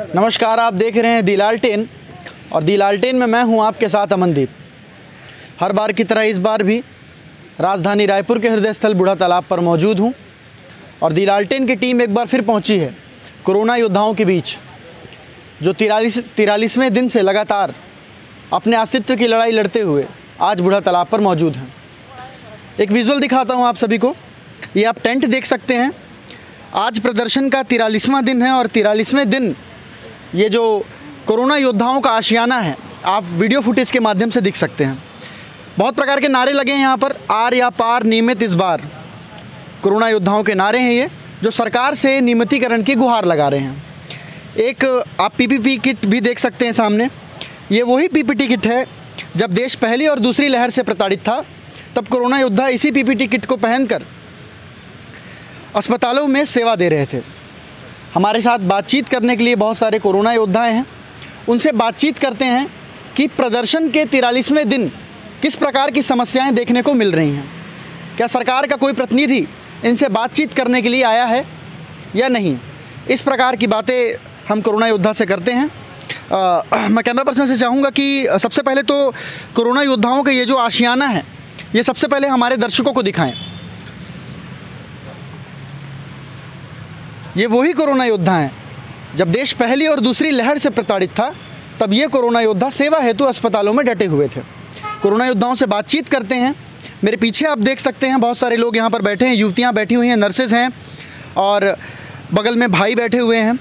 नमस्कार, आप देख रहे हैं दी लालटेन और दी लालटेन में मैं हूं आपके साथ अमनदीप। हर बार की तरह इस बार भी राजधानी रायपुर के हृदय स्थल बूढ़ा तालाब पर मौजूद हूं और दी लालटेन की टीम एक बार फिर पहुंची है कोरोना योद्धाओं के बीच, जो 43वें दिन से लगातार अपने अस्तित्व की लड़ाई लड़ते हुए आज बूढ़ा तालाब पर मौजूद हैं। एक विजुअल दिखाता हूं आप सभी को। ये आप टेंट देख सकते हैं। आज प्रदर्शन का 43वां दिन है और 43वें दिन ये जो कोरोना योद्धाओं का आशियाना है, आप वीडियो फुटेज के माध्यम से दिख सकते हैं। बहुत प्रकार के नारे लगे हैं यहाँ पर। आर या पार, नियमित इस बार, कोरोना योद्धाओं के नारे हैं ये, जो सरकार से नियमितीकरण की गुहार लगा रहे हैं। एक आप पीपीपी किट भी देख सकते हैं सामने। ये वही पीपीटी किट है, जब देश पहली और दूसरी लहर से प्रताड़ित था तब कोरोना योद्धा इसी पीपीटी किट को पहनकर अस्पतालों में सेवा दे रहे थे। हमारे साथ बातचीत करने के लिए बहुत सारे कोरोना योद्धाएं हैं। उनसे बातचीत करते हैं कि प्रदर्शन के 43वें दिन किस प्रकार की समस्याएं देखने को मिल रही हैं। क्या सरकार का कोई प्रतिनिधि इनसे बातचीत करने के लिए आया है या नहीं, इस प्रकार की बातें हम कोरोना योद्धा से करते हैं। मैं कैमरा पर्सन से चाहूँगा कि सबसे पहले तो कोरोना योद्धाओं का ये जो आशियाना है, ये सबसे पहले हमारे दर्शकों को दिखाएं। ये वही कोरोना योद्धा हैं, जब देश पहली और दूसरी लहर से प्रताड़ित था तब ये कोरोना योद्धा सेवा हेतु अस्पतालों में डटे हुए थे। कोरोना योद्धाओं से बातचीत करते हैं। मेरे पीछे आप देख सकते हैं बहुत सारे लोग यहाँ पर बैठे हैं, युवतियाँ बैठी हुई हैं, नर्सेज हैं और बगल में भाई बैठे हुए हैं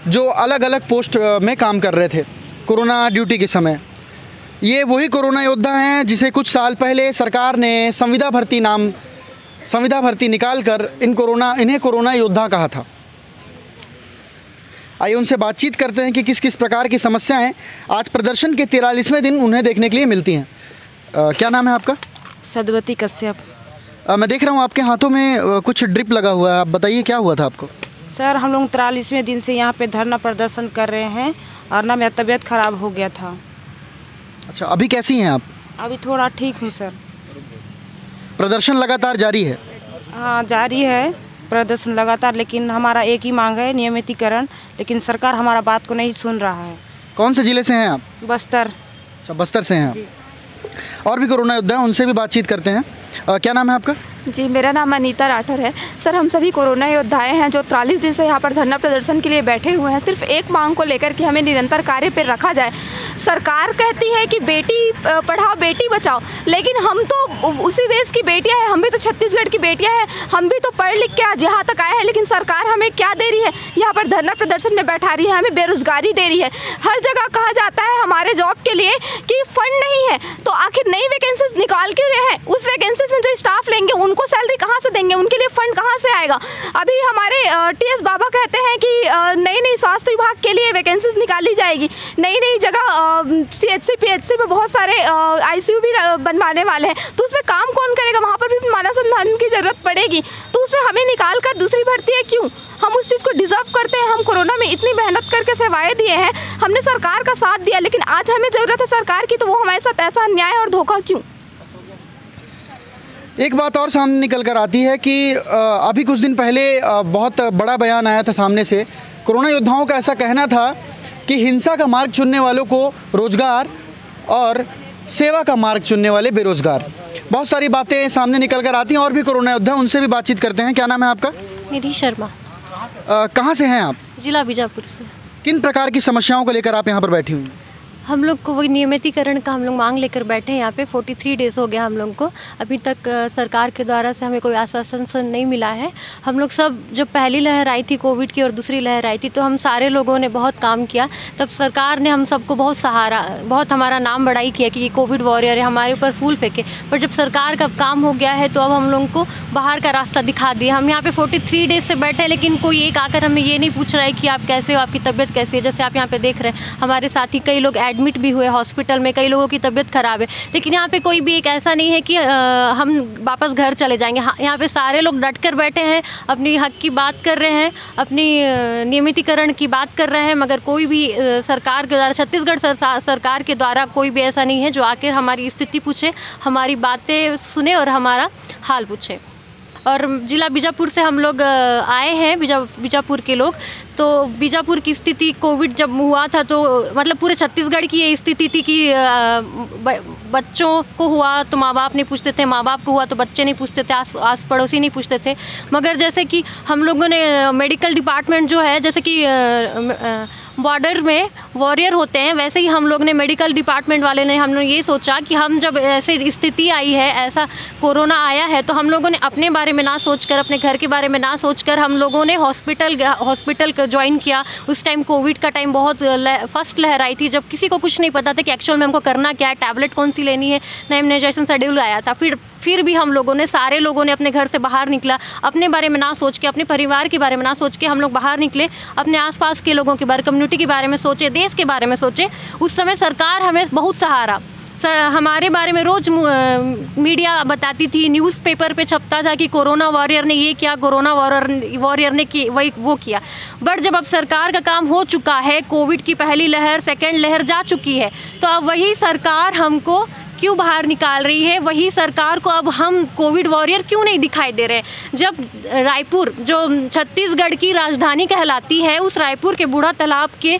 जो अलग अलग पोस्ट में काम कर रहे थे कोरोना ड्यूटी के समय। ये वही कोरोना योद्धा हैं जिसे कुछ साल पहले सरकार ने संविदा भर्ती निकाल कर इन्हें कोरोना योद्धा कहा था। आइए उनसे बातचीत करते हैं कि किस किस प्रकार की समस्याएं आज प्रदर्शन के 43वें दिन उन्हें देखने के लिए मिलती हैं। क्या नाम है आपका? सदवती कश्यप। मैं देख रहा हूँ आपके हाथों में कुछ ड्रिप लगा हुआ है, आप बताइए क्या हुआ था आपको? सर, हम लोग 43वें दिन से यहाँ पे धरना प्रदर्शन कर रहे हैं और ना मेरा तबीयत खराब हो गया था। अच्छा, अभी कैसी हैं आप? अभी थोड़ा ठीक हूँ सर। प्रदर्शन लगातार जारी है? हाँ, जारी है प्रदर्शन लगातार, लेकिन हमारा एक ही मांग है, नियमितीकरण। लेकिन सरकार हमारा बात को नहीं सुन रहा है। कौन से ज़िले से हैं आप? बस्तर। अच्छा, बस्तर से हैं आप। और भी कोरोना योद्धा हैं, उनसे भी बातचीत करते हैं। क्या नाम है आपका? जी, मेरा नाम अनीता राठौर है। सर, हम सभी कोरोना योद्धाएं हैं जो 43 दिन से यहाँ पर धरना प्रदर्शन के लिए बैठे हुए हैं, सिर्फ एक मांग को लेकर कि हमें निरंतर कार्य पर रखा जाए। सरकार कहती है कि बेटी पढ़ाओ बेटी बचाओ, लेकिन हम तो उसी देश की बेटियां हैं, हम भी तो छत्तीसगढ़ की बेटियां हैं, हम भी तो पढ़ लिख के आज यहाँ तक आए हैं। लेकिन सरकार हमें क्या दे रही है? यहाँ पर धरना प्रदर्शन में बैठा रही है, हमें बेरोजगारी दे रही है। हर जगह कहा जाता है हमारे जॉब के लिए कि फंड नहीं है, तो आखिर नई वैकेंसीज निकाल क्यों रहे हैं? उस वैकेंसीज में जो स्टाफ लेंगे उनको सैलरी कहाँ से देंगे? उनके लिए फंड कहाँ से आएगा? अभी हमारे टीएस बाबा कहते हैं कि नई स्वास्थ्य विभाग के लिए वैकेंसीज निकाली जाएगी, नई जगह सीएचसी पीएचसी में बहुत सारे आईसीयू भी बनवाने वाले हैं, तो उसमें काम कौन करेगा? वहाँ पर भी मानव संसाधन की ज़रूरत पड़ेगी, तो उसमें हमें निकाल कर दूसरी भर्ती है क्यों? हम उस चीज़ को डिज़र्व करते हैं। हम कोरोना में इतनी मेहनत करके सेवाएं दिए हैं, हमने सरकार का साथ दिया, लेकिन आज हमें ज़रूरत है सरकार की, तो वो हमारे साथ ऐसा अन्याय और धोखा क्यों? एक बात और सामने निकल कर आती है कि अभी कुछ दिन पहले बहुत बड़ा बयान आया था सामने से। कोरोना योद्धाओं का ऐसा कहना था कि हिंसा का मार्ग चुनने वालों को रोजगार और सेवा का मार्ग चुनने वाले बेरोजगार। बहुत सारी बातें सामने निकल कर आती हैं। और भी कोरोना योद्धा, उनसे भी बातचीत करते हैं। क्या नाम है आपका? निधि शर्मा। कहाँ से हैं आप? जिला बीजापुर से। किन प्रकार की समस्याओं को लेकर आप यहाँ पर बैठी हुई हैं? हम लोग को वही नियमितीकरण का हम लोग मांग लेकर बैठे हैं यहाँ पे। 43 डेज़ हो गया हम लोग को, अभी तक सरकार के द्वारा से हमें कोई आश्वासन नहीं मिला है। हम लोग सब, जब पहली लहर आई थी कोविड की और दूसरी लहर आई थी, तो हम सारे लोगों ने बहुत काम किया। तब सरकार ने हम सबको बहुत सहारा, बहुत हमारा नाम बड़ाई किया कि ये कोविड वॉरियर है, हमारे ऊपर फूल फेंके। पर जब सरकार का काम हो गया है तो अब हम लोगों को बाहर का रास्ता दिखा दिया। हम यहाँ पे 43 डेज़ से बैठे हैं, लेकिन कोई एक आकर हमें ये नहीं पूछ रहा है कि आप कैसे हो, आपकी तबीयत कैसी है। जैसे आप यहाँ पे देख रहे हैं, हमारे साथी कई लोग एडमिट भी हुए हॉस्पिटल में, कई लोगों की तबीयत ख़राब है, लेकिन यहाँ पे कोई भी एक ऐसा नहीं है कि हम वापस घर चले जाएंगे। यहाँ पे सारे लोग डट कर बैठे हैं, अपनी हक की बात कर रहे हैं, अपनी नियमितीकरण की बात कर रहे हैं, मगर कोई भी सरकार के द्वारा, छत्तीसगढ़ सरकार के द्वारा कोई भी ऐसा नहीं है जो आकर हमारी स्थिति पूछे, हमारी बातें सुने और हमारा हाल पूछे। और जिला बीजापुर से हम लोग आए हैं, बीजापुर के लोग। तो बीजापुर की स्थिति कोविड जब हुआ था तो मतलब पूरे छत्तीसगढ़ की ये स्थिति थी कि बच्चों को हुआ तो माँ बाप नहीं पूछते थे, माँ बाप को हुआ तो बच्चे नहीं पूछते थे, आस पड़ोसी नहीं पूछते थे। मगर जैसे कि हम लोगों ने मेडिकल डिपार्टमेंट जो है, जैसे कि बॉर्डर में वॉरियर होते हैं, वैसे ही हम लोग ने मेडिकल डिपार्टमेंट वाले ने हम लोग ये सोचा कि हम जब ऐसे स्थिति आई है, ऐसा कोरोना आया है, तो हम लोगों ने अपने बारे में ना सोचकर, अपने घर के बारे में ना सोचकर हम लोगों ने हॉस्पिटल ज्वाइन किया। उस टाइम कोविड का टाइम बहुत फर्स्ट लहर आई थी, जब किसी को कुछ नहीं पता था कि एक्चुअल में हमको करना क्या है, टैबलेट कौन सी लेनी है, ना इम्यूनाइजेशन शेड्यूल आया था। फिर भी हम लोगों ने, सारे लोगों ने अपने घर से बाहर निकला, अपने बारे में ना सोच के, अपने परिवार के बारे में ना सोच के हम लोग बाहर निकले, अपने आसपास के लोगों के बारे, कम्युनिटी के बारे में सोचे, देश के बारे में सोचे। उस समय सरकार हमें बहुत सहारा, हमारे बारे में रोज़ मीडिया बताती थी, न्यूज़पेपर पे छपता था कि कोरोना वॉरियर ने ये किया, कोरोना वॉरियर ने वो किया। बट जब अब सरकार का काम हो चुका है, कोविड की पहली लहर, सेकेंड लहर जा चुकी है, तो अब वही सरकार हमको क्यों बाहर निकाल रही है, वही सरकार को अब हम कोविड वॉरियर क्यों नहीं दिखाई दे रहे। जब रायपुर, जो छत्तीसगढ़ की राजधानी कहलाती है, उस रायपुर के बूढ़ा तालाब के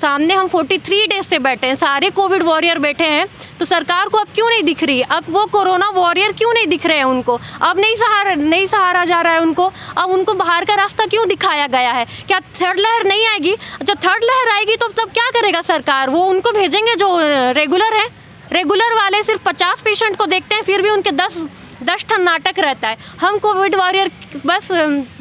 सामने हम 43 डेज से बैठे हैं, सारे कोविड वॉरियर बैठे हैं, तो सरकार को अब क्यों नहीं दिख रही, अब वो कोरोना वॉरियर क्यों नहीं दिख रहे हैं उनको, अब नहीं सहारा जा रहा है उनको, अब उनको बाहर का रास्ता क्यों दिखाया गया है। क्या थर्ड लहर नहीं आएगी? जब थर्ड लहर आएगी तो तब क्या करेगा सरकार? वो उनको भेजेंगे जो रेगुलर है। रेगुलर वाले सिर्फ 50 पेशेंट को देखते हैं, फिर भी उनके 10 ठन नाटक रहता है। हम कोविड वॉरियर बस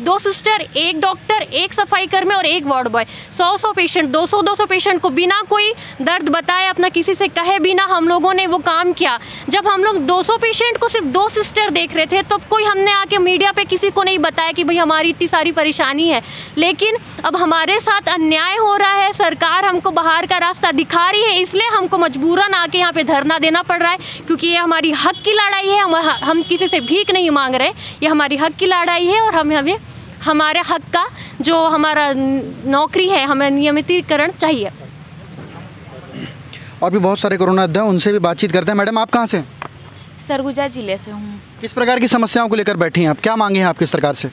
2 सिस्टर, 1 डॉक्टर, 1 सफाई कर्मी और 1 वार्ड बॉय, 100 पेशेंट, 200 पेशेंट को बिना कोई दर्द बताए, अपना किसी से कहे बिना हम लोगों ने वो काम किया। जब हम लोग 200 पेशेंट को सिर्फ 2 सिस्टर देख रहे थे, तब कोई हमने आके मीडिया पे किसी को नहीं बताया कि भाई हमारी इतनी सारी परेशानी है। लेकिन अब हमारे साथ अन्याय हो रहा है, सरकार हमको बाहर का रास्ता दिखा रही है, इसलिए हमको मजबूरन आके यहाँ पे धरना देना पड़ रहा है, क्योंकि ये हमारी हक की लड़ाई है। हम किसी से भीख नहीं मांग रहे, ये हमारी हक की लड़ाई है और हमें हमारे हक का जो हमारा नौकरी है, हमें नियमितीकरण चाहिए। और भी बहुत सारे कोरोना योद्धा हैं, उनसे भी बातचीत करते हैं। मैडम, आप कहाँ से? सरगुजा जिले से हूँ। किस प्रकार की समस्याओं को लेकर बैठी हैं आप? क्या मांगे हैं आपकी सरकार से?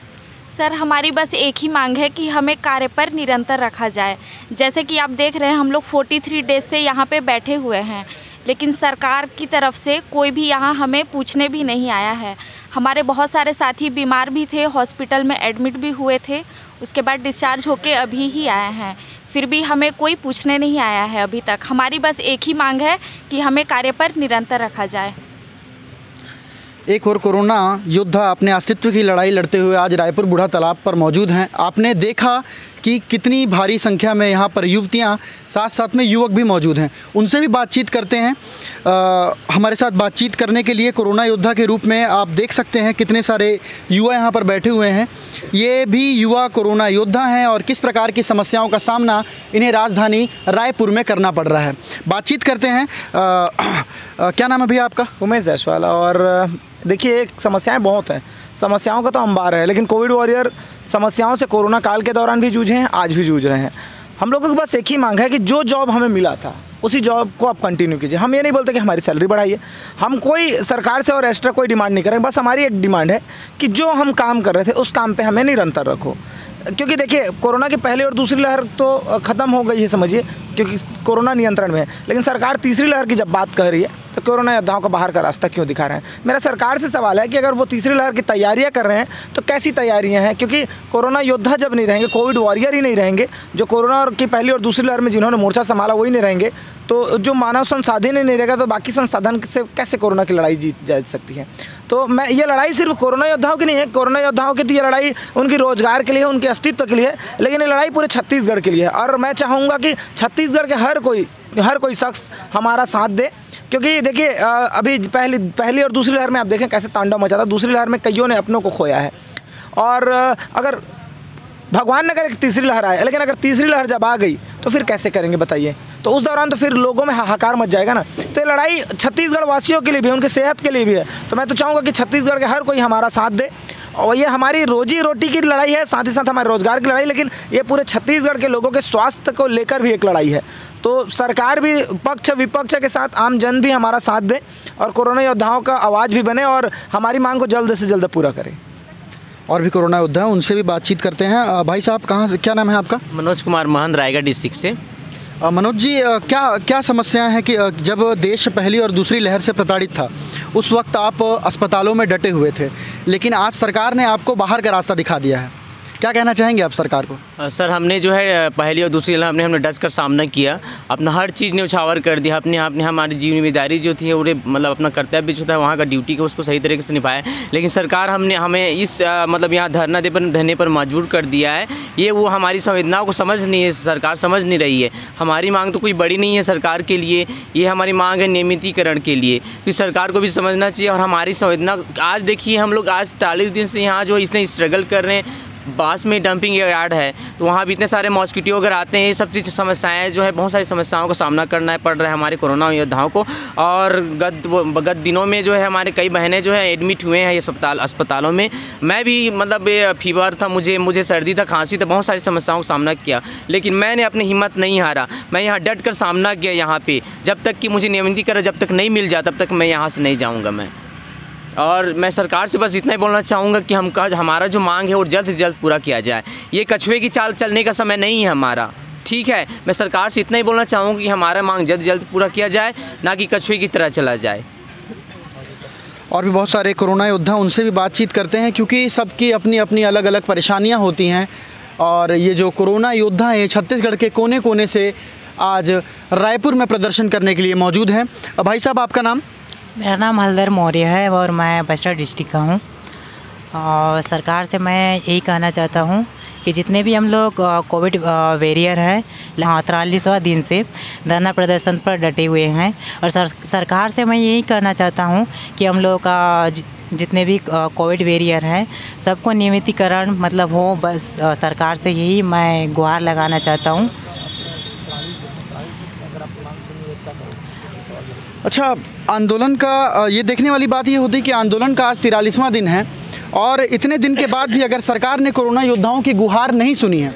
सर, हमारी बस एक ही मांग है कि हमें कार्य पर निरंतर रखा जाए। जैसे कि आप देख रहे हैं, हम लोग 43 डेज से यहाँ पे बैठे हुए हैं, लेकिन सरकार की तरफ से कोई भी यहाँ हमें पूछने भी नहीं आया है। हमारे बहुत सारे साथी बीमार भी थे, हॉस्पिटल में एडमिट भी हुए थे, उसके बाद डिस्चार्ज होके अभी ही आए हैं, फिर भी हमें कोई पूछने नहीं आया है अभी तक। हमारी बस एक ही मांग है कि हमें कार्य पर निरंतर रखा जाए। एक और कोरोना योद्धा अपने अस्तित्व की लड़ाई लड़ते हुए आज रायपुर बूढ़ा तालाब पर मौजूद हैं। आपने देखा कि कितनी भारी संख्या में यहाँ पर युवतियाँ, साथ साथ में युवक भी मौजूद हैं। उनसे भी बातचीत करते हैं। हमारे साथ बातचीत करने के लिए कोरोना योद्धा के रूप में आप देख सकते हैं कितने सारे युवा यहाँ पर बैठे हुए हैं। ये भी युवा कोरोना योद्धा हैं और किस प्रकार की समस्याओं का सामना इन्हें राजधानी रायपुर में करना पड़ रहा है। बातचीत करते हैं। क्या नाम है भैया आपका? उमेश जायसवाल। और देखिए, समस्याएं बहुत हैं, समस्याओं का तो अंबार है, लेकिन कोविड वॉरियर समस्याओं से कोरोना काल के दौरान भी जूझे हैं, आज भी जूझ रहे हैं। हम लोगों की बस एक ही मांग है कि जो जॉब हमें मिला था उसी जॉब को आप कंटिन्यू कीजिए। हम ये नहीं बोलते कि हमारी सैलरी बढ़ाइए, हम कोई सरकार से और एक्स्ट्रा कोई डिमांड नहीं करेंगे। बस हमारी एक डिमांड है कि जो हम काम कर रहे थे उस काम पे हमें निरंतर रखो। क्योंकि देखिए, कोरोना की पहली और दूसरी लहर तो ख़त्म हो गई है समझिए, क्योंकि कोरोना नियंत्रण में है, लेकिन सरकार तीसरी लहर की जब बात कर रही है तो कोरोना योद्धाओं को बाहर का रास्ता क्यों दिखा रहे हैं। मेरा सरकार से सवाल है कि अगर वो तीसरी लहर की तैयारियां कर रहे हैं तो कैसी तैयारियां हैं, क्योंकि कोरोना योद्धा जब नहीं रहेंगे, कोविड वॉरियर ही नहीं रहेंगे, जो कोरोना की पहली और दूसरी लहर में जिन्होंने मोर्चा संभाला वही नहीं रहेंगे, तो जो मानव संसाधन ही नहीं रहेगा तो बाकी संसाधन से कैसे कोरोना की लड़ाई जीत जा सकती है। तो मैं ये लड़ाई सिर्फ कोरोना योद्धाओं की नहीं है, कोरोना योद्धाओं की तो ये लड़ाई उनकी रोजगार के लिए, उनके अस्तित्व के लिए है, लेकिन ये लड़ाई पूरे छत्तीसगढ़ के लिए है। और मैं चाहूँगा कि छत्तीसगढ़ के हर कोई शख्स हमारा साथ दे, क्योंकि देखिए अभी पहली और दूसरी लहर में आप देखें कैसे तांडव मचा था। दूसरी लहर में कईयों ने अपनों को खोया है, और अगर भगवान ने अगर तीसरी लहर आए, लेकिन अगर तीसरी लहर जब आ गई तो फिर कैसे करेंगे बताइए। तो उस दौरान तो फिर लोगों में हाहाकार मच जाएगा ना। तो ये लड़ाई छत्तीसगढ़ वासियों के लिए भी, उनके सेहत के लिए भी है। तो मैं तो चाहूँगा कि छत्तीसगढ़ के हर कोई हमारा साथ दे, और ये हमारी रोजी रोटी की लड़ाई है, साथ ही साथ हमारे रोजगार की लड़ाई, लेकिन ये पूरे छत्तीसगढ़ के लोगों के स्वास्थ्य को लेकर भी एक लड़ाई है। तो सरकार भी पक्ष विपक्ष के साथ आम जन भी हमारा साथ दे और कोरोना योद्धाओं का आवाज़ भी बने और हमारी मांग को जल्द से जल्द पूरा करें। और भी कोरोना योद्धा हैं, उनसे भी बातचीत करते हैं। भाई साहब, कहाँ से, क्या नाम है आपका? मनोज कुमार महंत, रायगढ़ डिस्ट्रिक्ट से। मनोज जी, क्या समस्याएं हैं कि जब देश पहली और दूसरी लहर से प्रताड़ित था उस वक्त आप अस्पतालों में डटे हुए थे, लेकिन आज सरकार ने आपको बाहर का रास्ता दिखा दिया है, क्या कहना चाहेंगे आप सरकार को? सर, हमने जो है पहली और दूसरी लहर हमने डट कर सामना किया, अपना हर चीज़ न्यौछावर कर दिया, अपने हमारी जिम्मेदारी जो थी वो मतलब अपना कर्तव्य जो था वहाँ का ड्यूटी को उसको सही तरीके से निभाया। लेकिन सरकार हमें इस मतलब यहाँ धरना देने पर मजबूर कर दिया है। ये वो हमारी संवेदनाओं को समझ नहीं है, सरकार समझ नहीं रही है। हमारी मांग तो कोई बड़ी नहीं है सरकार के लिए, ये हमारी मांग है नियमितीकरण के लिए, तो सरकार को भी समझना चाहिए। और हमारी संवेदना आज देखिए, हम लोग आज 40 दिन से यहाँ जो इसने स्ट्रगल कर रहे हैं, बास में डंपिंग यार्ड है तो वहाँ भी इतने सारे मॉस्किटो वगैरह आते हैं, ये सब चीज़ समस्याएं जो है, बहुत सारी समस्याओं का सामना करना पड़ रहा है हमारे कोरोना योद्धाओं को। और गत दिनों में जो है हमारे कई बहनें जो है एडमिट हुए हैं ये अस्पतालों में। मैं भी मतलब फीवर था, मुझे सर्दी था, खांसी था, बहुत सारी समस्याओं का सामना किया, लेकिन मैंने अपनी हिम्मत नहीं हारा। मैं यहाँ डट कर सामना किया यहाँ पे, जब तक कि मुझे नियमितीकरण जब तक नहीं मिल जाए तब तक मैं यहाँ से नहीं जाऊँगा मैं। और मैं सरकार से बस इतना ही बोलना चाहूँगा कि हमारा जो मांग है वो जल्द से जल्द पूरा किया जाए। ये कछुए की चाल चलने का समय नहीं है हमारा, ठीक है। मैं सरकार से इतना ही बोलना चाहूँगा कि हमारा मांग जल्द से जल्द पूरा किया जाए, ना कि कछुए की तरह चला जाए। और भी बहुत सारे कोरोना योद्धा, उनसे भी बातचीत करते हैं, क्योंकि सबकी अपनी अपनी अलग अलग परेशानियाँ होती हैं। और ये जो कोरोना योद्धा हैं छत्तीसगढ़ के कोने कोने से आज रायपुर में प्रदर्शन करने के लिए मौजूद हैं। भाई साहब, आपका नाम? मेरा नाम हलदर मौर्य है और मैं बस्तर डिस्ट्रिक्ट का हूँ। और सरकार से मैं यही कहना चाहता हूँ कि जितने भी हम लोग कोविड वॉरियर हैं 43वां दिन से धरना प्रदर्शन पर डटे हुए हैं, और सरकार से मैं यही कहना चाहता हूँ कि हम लोग का जितने भी कोविड वॉरियर हैं सबको नियमितीकरण मतलब हो, बस सरकार से यही मैं गुहार लगाना चाहता हूँ। अच्छा, आंदोलन का ये देखने वाली बात ये होती है कि आंदोलन का आज 43वां दिन है और इतने दिन के बाद भी अगर सरकार ने कोरोना योद्धाओं की गुहार नहीं सुनी है।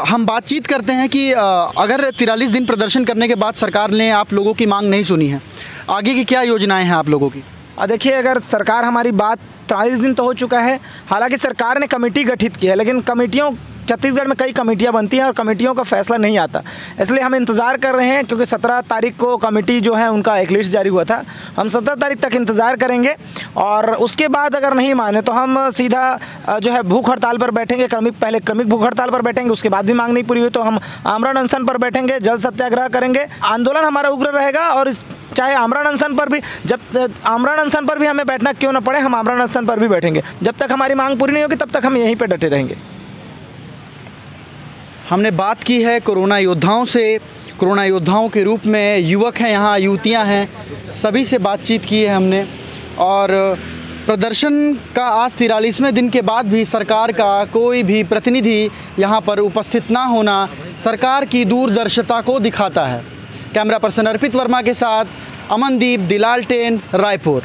हम बातचीत करते हैं कि अगर 43 दिन प्रदर्शन करने के बाद सरकार ने आप लोगों की मांग नहीं सुनी है, आगे की क्या योजनाएं हैं आप लोगों की? देखिए, अगर सरकार हमारी बात 43 दिन तो हो चुका है, हालांकि सरकार ने कमेटी गठित की है, लेकिन कमेटियों छत्तीसगढ़ में कई कमेटियां बनती हैं और कमेटियों का फैसला नहीं आता, इसलिए हम इंतज़ार कर रहे हैं। क्योंकि 17 तारीख को कमेटी जो है उनका एक लिस्ट जारी हुआ था, हम 17 तारीख तक इंतज़ार करेंगे और उसके बाद अगर नहीं माने तो हम सीधा जो है भूख हड़ताल पर बैठेंगे। पहले क्रमिक भूख हड़ताल पर बैठेंगे, उसके बाद भी मांग नहीं पूरी हुई तो हम आमरण अनशन पर बैठेंगे, जल सत्याग्रह करेंगे। आंदोलन हमारा उग्र रहेगा और चाहे आमरण अनशन पर भी, जब आमरण अनशन पर भी हमें बैठना क्यों न पड़े, हम आमरण अनशन पर भी बैठेंगे। जब तक हमारी मांग पूरी नहीं होगी तब तक हम यहीं पर डटे रहेंगे। हमने बात की है कोरोना योद्धाओं से, कोरोना योद्धाओं के रूप में युवक हैं यहाँ, युवतियाँ हैं, सभी से बातचीत की है हमने। और प्रदर्शन का आज 43वें दिन के बाद भी सरकार का कोई भी प्रतिनिधि यहाँ पर उपस्थित ना होना सरकार की दूरदर्शिता को दिखाता है। कैमरा पर्सन अर्पित वर्मा के साथ अमनदीप, दी लालटेन, रायपुर।